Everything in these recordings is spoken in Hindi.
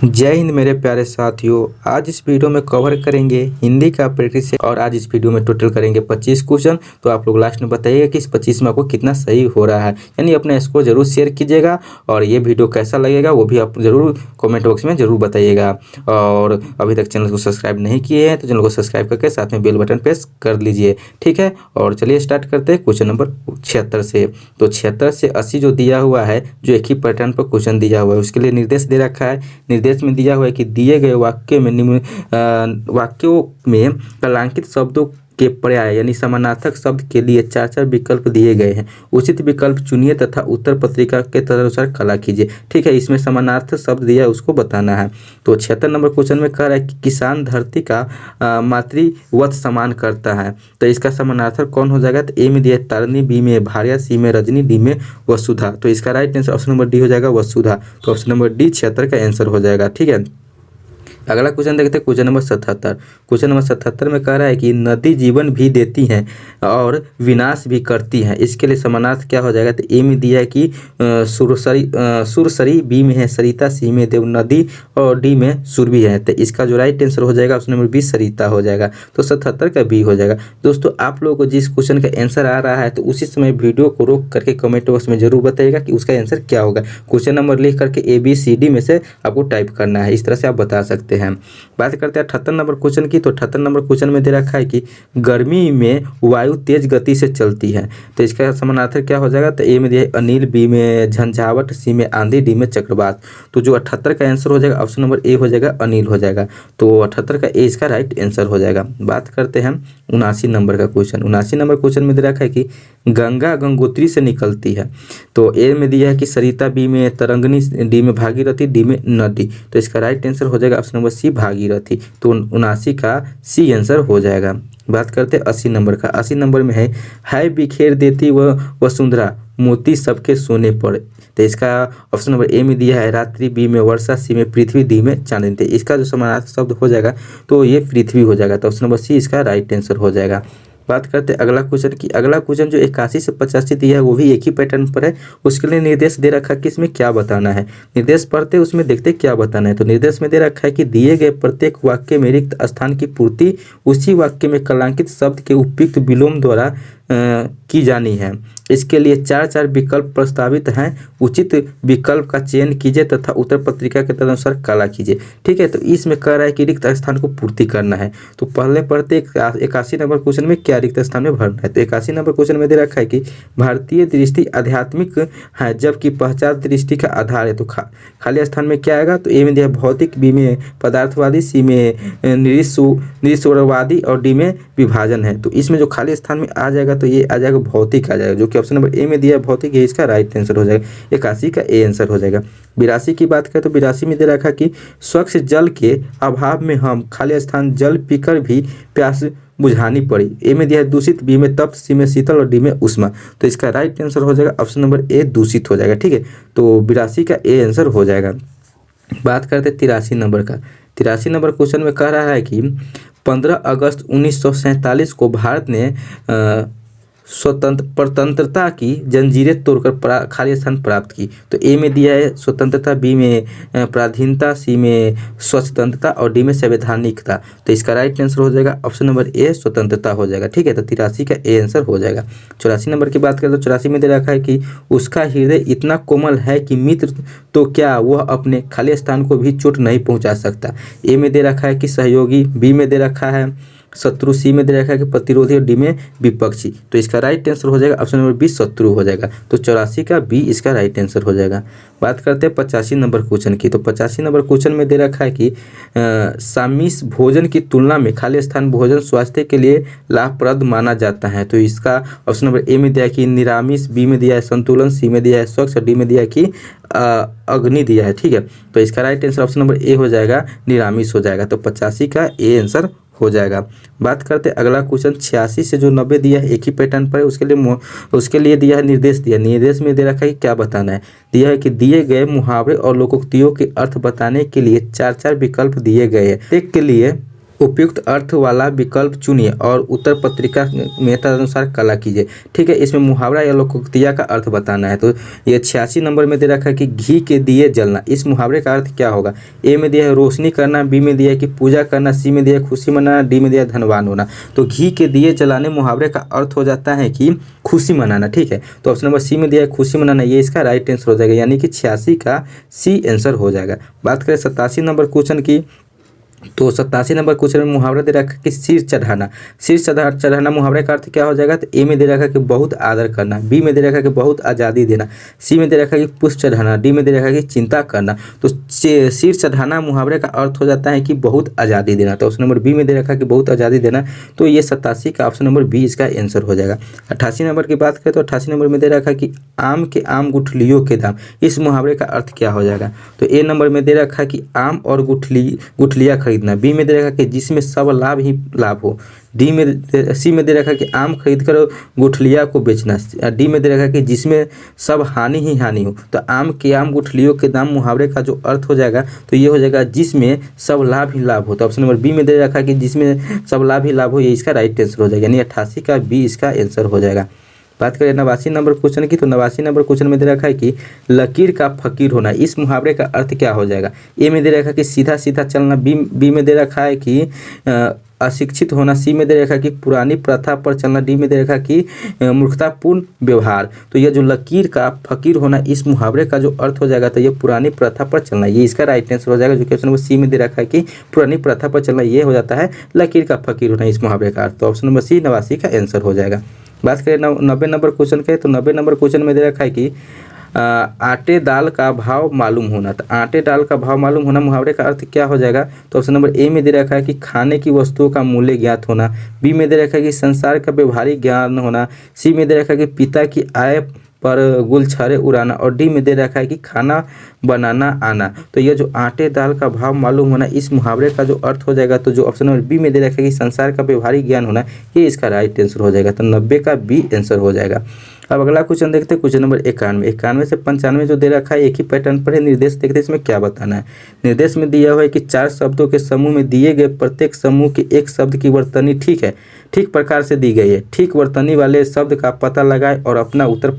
जय हिंद मेरे प्यारे साथियों। आज इस वीडियो में कवर करेंगे हिंदी का प्रैक्टिस और आज इस वीडियो में टोटल करेंगे 25 क्वेश्चन। तो आप लोग लास्ट में बताइएगा कि इस 25 में आपको कितना सही हो रहा है, यानी अपने स्कोर जरूर शेयर कीजिएगा और ये वीडियो कैसा लगेगा वो भी आप जरूर कमेंट बॉक्स में जरूर बताइएगा। और अभी तक चैनल को सब्सक्राइब नहीं किए हैं तो चैनल को सब्सक्राइब करके साथ में बेल बटन प्रेस कर लीजिए, ठीक है। और चलिए स्टार्ट करते हैं क्वेश्चन नंबर 76 से। तो 76 से 80 जो दिया हुआ है, जो एक ही पैटर्न पर क्वेश्चन दिया हुआ है, उसके लिए निर्देश दे रखा है। निर्देश में दिया हुआ है कि दिए गए वाक्य में वाक्यों में कलांकित शब्दों के पर्याय यानी समानार्थक शब्द के लिए 4 विकल्प दिए गए हैं। उचित विकल्प चुनिए तथा उत्तर पत्रिका के तदनुसार कला कीजिए, ठीक है। इसमें समानार्थक शब्द दिया है उसको बताना है। तो 76 नंबर क्वेश्चन में कह रहा है कि किसान धरती का मातृवत सम्मान करता है। तो इसका समानार्थक कौन हो जाएगा? तो ए में दिया है तारिणी, बी में भार्या, सी में रजनी, डी में वसुधा। तो इसका right answer option number D हो जाएगा वसुधा। तो ऑप्शन नंबर डी 76 का आंसर हो जाएगा, ठीक है। अगला क्वेश्चन देखते हैं क्वेश्चन नंबर 77। क्वेश्चन नंबर 77 में कह रहा है कि नदी जीवन भी देती है और विनाश भी करती है। इसके लिए समानार्थ क्या हो जाएगा? तो ए में दिया है कि सुरसरी, बी में है सरिता, सी में देव नदी और डी में सुरभि है। तो इसका जो राइट आंसर हो जाएगा ऑप्शन नंबर बी सरिता हो जाएगा। तो 77 का बी हो जाएगा। दोस्तों आप लोगों को जिस क्वेश्चन का आंसर आ रहा है तो उसी समय वीडियो को रोक करके कमेंट बॉक्स में जरूर बताइएगा कि उसका आंसर क्या होगा। क्वेश्चन नंबर लिख करके ABCD में से आपको टाइप करना है, इस तरह से आप बता सकते हैं। बात करते हैं 78 नंबर क्वेश्चन की। तो 78 नंबर क्वेश्चन में दे रखा है कि गर्मी में वायु तेज गति से चलती है। तो इसका समानार्थक क्या हो जाएगा? तो ए में दिया है अनिल, बी में झंझावट, सी में आंधी, डी में चक्रवात। तो जो 78 का आंसर हो जाएगा ऑप्शन नंबर ए हो जाएगा अनिल हो जाएगा। तो 78 का ए इसका राइट आंसर हो जाएगा। बात करते हैं 79 नंबर का क्वेश्चन। 79 नंबर क्वेश्चन में दे रखा है कि गंगा गंगोत्री से निकलती है। तो ए में दिया है कि सरिता, बी में तरंगिणी, डी में भागीरथी, डी में नदी। तो इसका राइट आंसर हो जाएगा ऑप्शन नंबर सी भागीरथी। तो 79 का सी आंसर हो जाएगा। बात करते हैं 80 नंबर का। 80 नंबर में है बिखेर देती वह वसुंधरा मोती सबके सोने पर। तो इसका ऑप्शन नंबर ए में दिया है रात्रि, बी में वर्षा, सी में पृथ्वी, डी में चांदनी। तो इसका जो समानार्थक शब्द हो जाएगा तो ये पृथ्वी हो जाएगा। तो ऑप्शन नंबर सी इसका राइट आंसर हो जाएगा। बात करते हैं अगला क्वेश्चन की। अगला क्वेश्चन जो 81 से 85 दिया है वो भी एक ही पैटर्न पर है। उसके लिए निर्देश दे रखा है कि इसमें क्या बताना है। निर्देश पढ़ते उसमें देखते क्या बताना है। तो निर्देश में दे रखा है कि दिए गए प्रत्येक वाक्य में रिक्त स्थान की पूर्ति उसी वाक्य में कलांकित शब्द के उपयुक्त विलोम द्वारा की जानी है। इसके लिए 4 विकल्प प्रस्तावित हैं। उचित विकल्प का चयन कीजिए तथा उत्तर पत्रिका के तदनुसार कला कीजिए, ठीक है। तो इसमें कह रहा है कि रिक्त स्थान को पूर्ति करना है। तो पहले पढ़ते 81 नंबर क्वेश्चन में क्या रिक्त स्थान में भरना है। तो 81 नंबर क्वेश्चन में दे रखा है कि भारतीय दृष्टि आध्यात्मिक है जबकि पश्चात दृष्टि का आधार है। तो खाली स्थान में क्या आएगा? तो ए में दिया भौतिक, बी में पदार्थवादी, सी में निरीश्वरवादी और डी में विभाजन है। तो इसमें जो खाली स्थान में आ जाएगा तो ये आ जाएगा भौतिक आ जाएगा, जो कि ऑप्शन नंबर ए में दिया भौतिक, ये इसका राइट आंसर हो जाएगा। 81 का ए आंसर हो जाएगा। 82 की बात करें तो 82 में दे रखा कि स्वच्छ जल के अभाव में हम खाली स्थान जल पीकर भी प्यास बुझानी पड़ी। ए में दिया है दूषित, बी में तप्त, सी में शीतल और डी में उष्मा। तो इसका राइट आंसर हो जाएगा ऑप्शन नंबर ए दूषित हो जाएगा, ठीक है। तो 82 का ए आंसर हो जाएगा। बात करते 83 नंबर का। 83 नंबर क्वेश्चन में कह रहा है कि 15 अगस्त 1947 को भारत ने स्वतंत्रता की जंजीरें तोड़कर खाली स्थान प्राप्त की। तो ए में दिया है स्वतंत्रता, बी में पराधीनता, सी में स्वतंत्रता और डी में संवैधानिकता। तो इसका राइट आंसर हो जाएगा ऑप्शन नंबर ए स्वतंत्रता हो जाएगा, ठीक है। तो 83 का ए आंसर हो जाएगा। 84 नंबर की बात करें तो 84 में दे रखा है कि उसका हृदय इतना कोमल है कि मित्र तो क्या वह अपने खाली स्थान को भी चोट नहीं पहुँचा सकता। ए में दे रखा है कि सहयोगी, बी में दे रखा है शत्रु, सी में दे रखा है कि प्रतिरोधी और डी में विपक्षी। तो इसका राइट आंसर हो जाएगा ऑप्शन नंबर बी शत्रु हो जाएगा। तो 84 का बी इसका राइट आंसर हो जाएगा। बात करते हैं 85 नंबर क्वेश्चन की। तो 85 नंबर क्वेश्चन में दे रखा है कि सामिस भोजन की तुलना में खाली स्थान भोजन स्वास्थ्य के लिए लाभप्रद माना जाता है। तो इसका ऑप्शन नंबर ए में दिया है कि निरामिष, बी में दिया है संतुलन, सी में दिया है स्वच्छ और डी में दिया है कि अग्नि दिया है, ठीक है। तो इसका right answer option number A हो जाएगा निरामिष हो जाएगा। तो 85 का ए आंसर हो जाएगा। बात करते अगला क्वेश्चन 86 से जो 90 दिया है एक ही पैटर्न पर है। उसके लिए दिया है निर्देश दिया। निर्देश में दे रखा है कि क्या बताना है। दिया है कि दिए गए मुहावरे और लोकोक्तियों के अर्थ बताने के लिए 4 विकल्प दिए गए हैं। एक के लिए उपयुक्त अर्थ वाला विकल्प चुनिए और उत्तर पत्रिका में तदनुसार कला कीजिए। ठीक है, इसमें मुहावरा या लोकोक्तिया का अर्थ बताना है। तो ये 86 नंबर में दे रखा है कि घी के दिए जलना। इस मुहावरे का अर्थ क्या होगा? ए में दिया है रोशनी करना, बी में दिया है कि पूजा करना, सी में दिया है खुशी मनाना, डी में दिया है धनवान होना। तो घी के दिए जलाने मुहावरे का अर्थ हो जाता है कि खुशी मनाना। ठीक है, तो ऑप्शन नंबर सी में दिया है खुशी मनाना, ये इसका राइट आंसर हो जाएगा, यानी कि 86 का सी आंसर हो जाएगा। बात करें 87 नंबर क्वेश्चन की, तो 87 नंबर क्वेश्चन में मुहावरा दे रखा है कि सिर चढ़ाना। सिर चढ़ाना मुहावरे का अर्थ क्या हो जाएगा? तो ए में दे रखा है कि बहुत आदर करना, बी में दे रखा है कि बहुत आज़ादी देना, सी में दे रखा है कि पुष्प चढ़ाना, डी में दे रखा है कि चिंता करना। तो सिर चढ़ाना मुहावरे का अर्थ हो जाता है कि बहुत आज़ादी देना। तो ऑप्शन नंबर बी में दे रखा है कि बहुत आज़ादी देना। तो ये 87 का ऑप्शन नंबर बी इसका आंसर हो जाएगा। 88 नंबर की बात करें तो 88 नंबर में दे रखा है कि आम के आम गुठलियों के दाम। इस मुहावरे का अर्थ क्या हो जाएगा? तो ए नंबर में दे रखा है कि आम और गुठलियाँ खरीदना, बी में दे रखा कि जिसमें सब लाभ ही लाभ हो, सी में दे रखा कि आम खरीद कर गुठलिया को बेचना, डी में दे रखा कि जिसमें सब हानि ही हानि हो। तो आम के आम गुठलियों के दाम मुहावरे का जो अर्थ हो जाएगा तो ये हो जाएगा जिसमें सब लाभ ही लाभ हो। तो ऑप्शन नंबर बी में दे रखा कि जिसमें सब लाभ ही लाभ हो, ये इसका राइट आंसर हो जाएगा, यानी 88 का बी इसका आंसर हो जाएगा। बात करें 89 नंबर क्वेश्चन की, तो 89 नंबर क्वेश्चन में दे रखा है कि लकीर का फकीर होना। इस मुहावरे का अर्थ क्या हो जाएगा? ए में दे रखा है कि सीधा सीधा चलना, बी में दे रखा है कि अशिक्षित होना, सी में दे रखा है कि पुरानी प्रथा पर चलना, डी में दे रखा है कि मूर्खतापूर्ण व्यवहार। तो यह जो लकीर का फकीर होना, इस मुहावरे का जो अर्थ हो जाएगा तो ये पुरानी प्रथा पर चलना, ये इसका राइट आंसर हो जाएगा, जो कि ऑप्शन नंबर सी में दे रखा है कि पुरानी प्रथा पर चलना, ये हो जाता है लकीर का फकीर होना इस मुहावरे का अर्थ। तो ऑप्शन नंबर सी 89 का आंसर हो जाएगा। बात करें 90 नंबर क्वेश्चन के, तो 90 नंबर क्वेश्चन में दे रखा है कि आटे दाल का भाव मालूम होना। तो आटे दाल का भाव मालूम होना मुहावरे का अर्थ क्या हो जाएगा? तो ऑप्शन नंबर ए में दे रखा है कि खाने की वस्तुओं का मूल्य ज्ञात होना, बी में दे रखा है कि संसार का व्यवहारिक ज्ञान होना, सी में दे रखा है कि पिता की आय पर गुलछरे उड़ाना, और डी में दे रखा है कि खाना बनाना आना। तो ये जो आटे दाल का भाव मालूम होना, इस मुहावरे का जो अर्थ हो जाएगा, तो जो ऑप्शन नंबर बी में दे रखा है कि संसार का व्यवहारिक ज्ञान होना, ये इसका राइट आंसर हो जाएगा। तो 90 का बी आंसर हो जाएगा। अब अगला क्वेश्चन देखते हैं, क्वेश्चन नंबर 91। 91 से 95 जो दे रखा है एक ही पैटर्न पर है। निर्देश देखते हैं इसमें क्या बताना है। निर्देश में दिया हुआ है कि 4 शब्दों के समूह में दिए गए प्रत्येक समूह के एक शब्द की वर्तनी ठीक प्रकार से दी गई है। ठीक वर्तनी वाले शब्द का पता लगाए और अपना उत्तर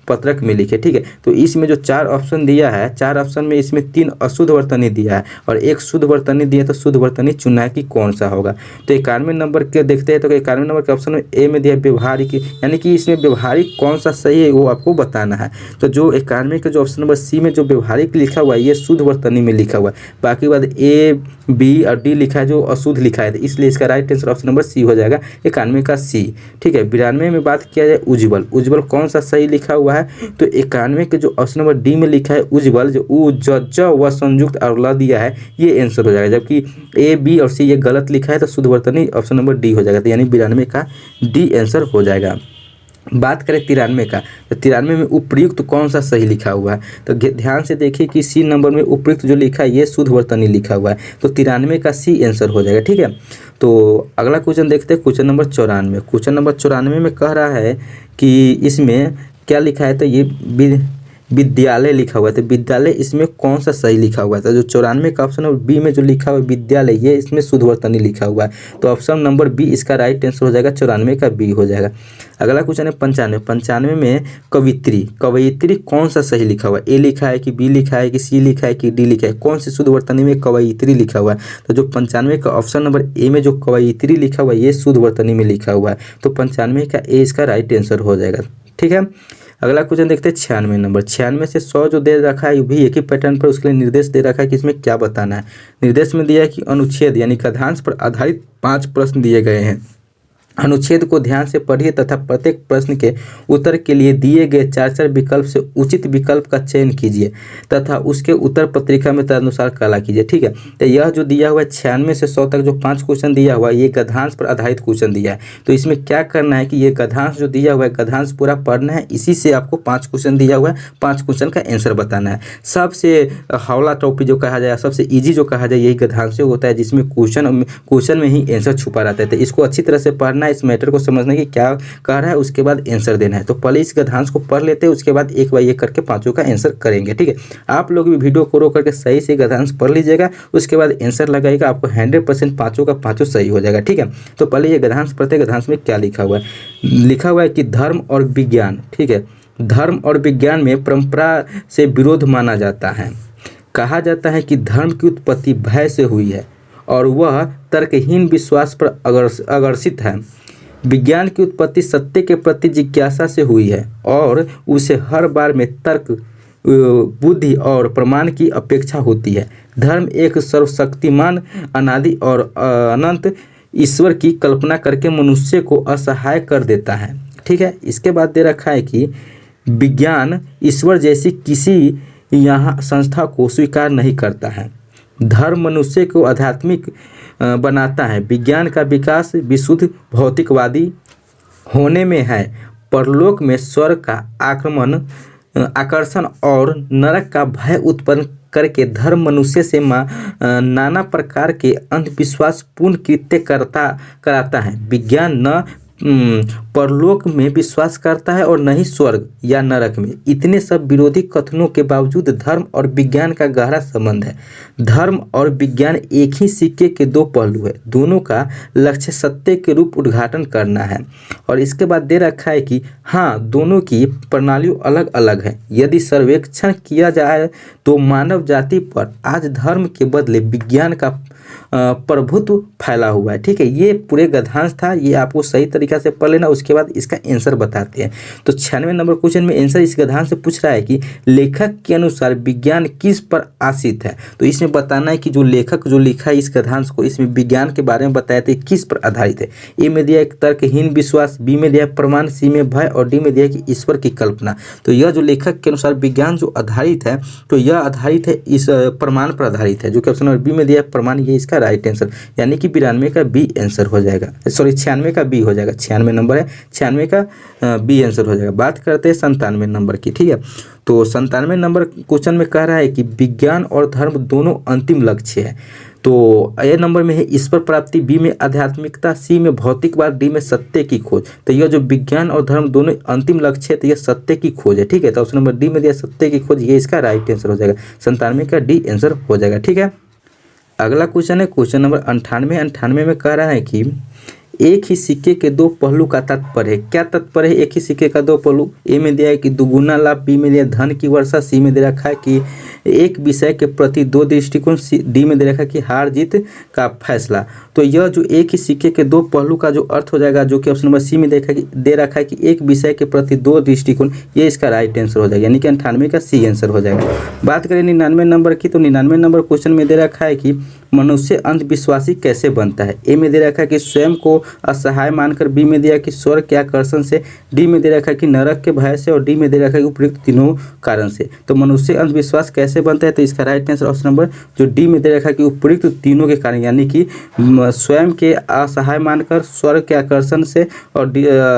पत्रक में लिखे। ठीक है, तो इसमें जो 4 ऑप्शन दिया है, 4 ऑप्शन में इसमें 3 अशुद्ध वर्तनी दिया है और 1 शुद्ध वर्तनी दिया है। तो शुद्ध वर्तनी चुनना है कि कौन सा होगा। तो 91 नंबर के देखते हैं, तो 91 नंबर के ऑप्शन में ए में दिया है व्यवहारिक, यानी कि इसमें व्यवहारिक कौन सा सही है वो आपको बताना है। तो जो 91 के जो ऑप्शन नंबर सी में जो व्यवहारिक लिखा हुआ है, ये शुद्ध वर्तनी में लिखा हुआ है। बाकी बाद ए, बी और डी लिखा है जो अशुद्ध लिखा है, इसलिए इसका right answer option number C हो जाएगा, 91 का सी। ठीक है, 92 में बात किया जाए उज्ज्वल, उज्ज्वल कौन सा सही लिखा हुआ है? तो 91 के जो ऑप्शन नंबर डी में लिखा है उज्ज्वल, जो उ ज व संयुक्त और ल दिया है, ये आंसर हो जाएगा। जबकि ए, बी और सी ये गलत लिखा है, तो शुद्ध वर्तनी ऑप्शन नंबर डी हो जाएगा। तो यानी 92 का डी आंसर हो जाएगा। बात करें 93 का, तो 93 में उपयुक्त कौन सा सही लिखा हुआ है? तो ध्यान से देखिए कि सी नंबर में उपयुक्त जो लिखा है ये शुद्ध वर्तनी लिखा हुआ है, तो 93 का सी आंसर हो जाएगा। ठीक है, तो अगला क्वेश्चन देखते हैं, क्वेश्चन नंबर 94। क्वेश्चन नंबर 94 में कह रहा है कि इसमें क्या लिखा है? तो ये विद्यालय लिखा हुआ है, तो विद्यालय इसमें कौन सा सही लिखा हुआ है? तो जो 94 का ऑप्शन है बी में जो लिखा हुआ है विद्यालय, ये इसमें शुद्ध वर्तनी लिखा हुआ है, तो ऑप्शन नंबर बी इसका राइट आंसर हो जाएगा, 94 का बी हो जाएगा। अगला क्वेश्चन है 95। 95 में कवित्री, कवयित्री कौन सा सही लिखा हुआ है? ए लिखा है कि बी लिखा है कि सी लिखा है कि डी लिखा है? कौन सी शुद्ध वर्तनी में कवयित्री लिखा हुआ है? तो जो 95 का ऑप्शन नंबर ए में जो कवयित्री लिखा हुआ है, ये शुद्ध वर्तनी में लिखा हुआ है, तो 95 का ए इसका राइट आंसर हो जाएगा। ठीक है, अगला क्वेश्चन देखते हैं 96 नंबर। 96 से 100 जो दे रखा है, भी एक ही पैटर्न पर, उसके लिए निर्देश दे रखा है कि इसमें क्या बताना है। निर्देश में दिया है कि अनुच्छेद यानी गद्यांश पर आधारित 5 प्रश्न दिए गए हैं। अनुच्छेद को ध्यान से पढ़िए तथा प्रत्येक प्रश्न के उत्तर के लिए दिए गए 4 विकल्प से उचित विकल्प का चयन कीजिए तथा उसके उत्तर पत्रिका में तदनुसार कला कीजिए। ठीक है, तो यह जो दिया हुआ है 96 से 100 तक जो 5 क्वेश्चन दिया हुआ है, ये गद्यांश पर आधारित क्वेश्चन दिया है। तो इसमें क्या करना है कि ये गद्यांश जो दिया हुआ है, गद्यांश पूरा पढ़ना है, इसी से आपको 5 क्वेश्चन दिया हुआ है, 5 क्वेश्चन का आंसर बताना है। सबसे हौला टॉपिक जो कहा जाए, सबसे ईजी जो कहा जाए, यही गद्यांश होता है, जिसमें क्वेश्चन में ही आंसर छुपा रहता है। तो इसको अच्छी तरह से पढ़ना है, है इस मैटर को समझना कि क्या कह रहा है, उसके बाद आंसर देना है। तो पहले इस गद्यांश को पढ़ लेते हैं, उसके बाद एक बार एक करके पाँचों का आंसर करेंगे, ठीक है। आप लोग भी वीडियो को रोक करके सही से गद्यांश पढ़ लीजिएगा, उसके बाद आंसर लगाइएगा, आपको 100% पाँचों का पाँचों सही हो जाएगा, ठीक है। तो पहले ये गद्यांश पढ़ते हैं। गद्यांश में क्या लिखा हुआ है? लिखा हुआ है कि धर्म और विज्ञान, ठीक है, धर्म और विज्ञान में परंपरा से विरोध माना जाता है। कहा जाता है कि धर्म की उत्पत्ति भय से हुई है और वह तर्कहीन विश्वास पर अग्रसित है। विज्ञान की उत्पत्ति सत्य के प्रति जिज्ञासा से हुई है और उसे हर बार में तर्क, बुद्धि और प्रमाण की अपेक्षा होती है। धर्म एक सर्वशक्तिमान, अनादि और अनंत ईश्वर की कल्पना करके मनुष्य को असहाय कर देता है, ठीक है। इसके बाद दे रखा है कि विज्ञान ईश्वर जैसी किसी यहाँ संस्था को स्वीकार नहीं करता है। धर्म मनुष्य को आध्यात्मिक बनाता है। विज्ञान का विकास विशुद्ध भौतिकवादी होने में है। परलोक में स्वर्ग का आकर्षण और नरक का भय उत्पन्न करके धर्म मनुष्य से नाना प्रकार के अंधविश्वासपूर्ण कृत्य कराता है। विज्ञान न परलोक में विश्वास करता है और न ही स्वर्ग या नरक में। इतने सब विरोधी कथनों के बावजूद धर्म और विज्ञान का गहरा संबंध है। धर्म और विज्ञान एक ही सिक्के के दो पहलू है। दोनों का लक्ष्य सत्य के रूप उद्घाटन करना है। और इसके बाद दे रखा है कि हाँ, दोनों की प्रणालियों अलग अलग है। यदि सर्वेक्षण किया जाए तो मानव जाति पर आज धर्म के बदले विज्ञान का प्रभुत्व फैला हुआ है, ठीक है। ये पूरे गद्यांश था, ये आपको सही तरीका से पढ़ लेना, उसके बाद इसका आंसर बताते हैं। तो 96 नंबर क्वेश्चन में आंसर इस गद्यांश से पूछ रहा है कि लेखक के अनुसार विज्ञान किस पर आश्रित है। तो इसमें बताना है कि जो लेखक जो लिखा है इस गद्यांश को, इसमें विज्ञान के बारे में बताया था किस पर आधारित है। ए में दिया एक तर्कहीन विश्वास, बी में दिया प्रमाण, सी में भय और डी में दिया कि ईश्वर की कल्पना। तो यह जो लेखक के अनुसार विज्ञान जो आधारित है, तो यह आधारित है इस प्रमाण पर आधारित है, जो कि ऑप्शन नंबर बी में दिया प्रमाण, ये इसका राइट आंसर, यानी कि 92 का बी आंसर हो जाएगा। सॉरी, 96 का बी हो जाएगा। 96 नंबर है, 96 का बी आंसर हो जाएगा। बात करते हैं 97 नंबर की, ठीक है। तो 97 नंबर क्वेश्चन में कह रहा है कि विज्ञान और धर्म दोनों अंतिम लक्ष्य है। तो ए नंबर में है ईश्वर प्राप्ति, बी में आध्यात्मिकता, सी में भौतिकवाद, डी में सत्य की खोज। तो यह जो विज्ञान और धर्म दोनों अंतिम लक्ष्य है, तो यह सत्य की खोज है, ठीक है। तो ऑप्शन नंबर डी में दिया सत्य की खोज, ये इसका राइट आंसर हो जाएगा। 97 का डी आंसर हो जाएगा, ठीक है। अगला क्वेश्चन है क्वेश्चन नंबर 98। 98 में कह रहा है कि एक ही सिक्के के दो पहलू का तात्पर्य है। क्या तात्पर्य है एक ही सिक्के का दो पहलू? ए में दिया है कि दुगुना लाभ, बी में दिया धन की वर्षा, सी में दे रखा है कि एक विषय के प्रति दो दृष्टिकोण, डी में दे रखा है कि हार जीत का फैसला। तो यह जो एक ही सिक्के के दो पहलू का जो अर्थ हो जाएगा, जो कि ऑप्शन नंबर सी में दे रखा है कि एक विषय के प्रति दो दृष्टिकोण, ये इसका राइट आंसर हो जाएगा, यानी कि 98 का सी आंसर हो जाएगा। बात करें 99 नंबर की, तो 99 नंबर क्वेश्चन में दे रखा है कि मनुष्य अंधविश्वासी कैसे बनता है। ए में दे रखा है कि स्वयं को असहाय मानकर, बी में दिया कि स्वर्ग के आकर्षण से, डी में दे रखा है कि नरक के भय से और डी में दे रखा है कि उपयुक्त तीनों कारण से। तो मनुष्य अंधविश्वास कैसे बनता है, तो इसका राइट आंसर ऑप्शन नंबर जो डी में दे रखा है कि उपयुक्त तीनों के कारण, यानी कि स्वयं के असहाय मानकर, स्वर्ग के आकर्षण से और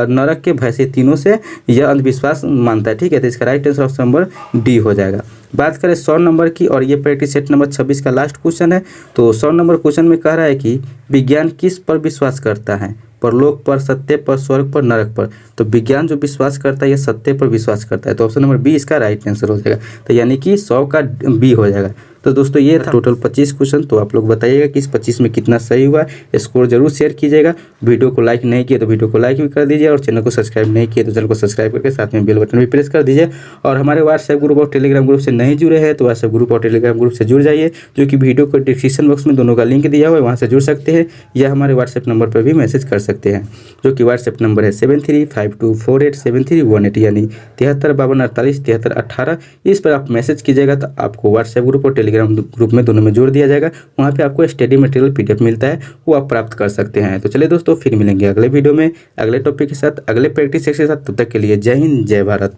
नरक के भय से, तीनों से यह अंधविश्वास मानता है, ठीक है। तो इसका right answer option number D हो जाएगा। बात करें 100 नंबर की, और ये प्रैक्टिस सेट नंबर 26 का लास्ट क्वेश्चन है। तो 100 नंबर क्वेश्चन में कह रहा है कि विज्ञान किस पर विश्वास करता है, परलोक पर, सत्य पर, स्वर्ग पर, नरक पर। तो विज्ञान जो विश्वास करता है ये सत्य पर विश्वास करता है। तो ऑप्शन नंबर बी इसका राइट आंसर हो जाएगा, तो यानी कि 100 का बी हो जाएगा। तो दोस्तों ये था टोटल 25 क्वेश्चन। तो आप लोग बताइएगा कि इस 25 में कितना सही हुआ, स्कोर जरूर शेयर कीजिएगा। वीडियो को लाइक नहीं किए तो वीडियो को लाइक भी कर दीजिए, और चैनल को सब्सक्राइब नहीं किए तो चैनल को सब्सक्राइब करके साथ में बेल बटन भी प्रेस कर दीजिए। और हमारे व्हाट्सएप ग्रुप और टेलीग्राम ग्रुप से नहीं जुड़े हैं तो व्हाट्सएप ग्रुप और टेलीग्राम ग्रुप से जुड़ जाइए, जो कि वीडियो को डिस्क्रिप्शन बॉक्स में दोनों का लिंक दिया हुआ है, वहाँ से जुड़ सकते हैं, या हमारे व्हाट्सएप नंबर पर भी मैसेज कर सकते हैं, जो कि व्हाट्सएप नंबर है 7352487318, यानी 7352487318। इस पर आप मैसेज कीजिएगा तो आपको व्हाट्सएप ग्रुप और टेलीग्राम ग्रुप में दोनों में जोड़ दिया जाएगा। वहाँ पे आपको स्टडी मटेरियल PDF मिलता है, वो आप प्राप्त कर सकते हैं। तो चलिए दोस्तों, फिर मिलेंगे अगले वीडियो में अगले टॉपिक के साथ, अगले प्रैक्टिस के साथ। तब तक के लिए जय हिंद, जय भारत।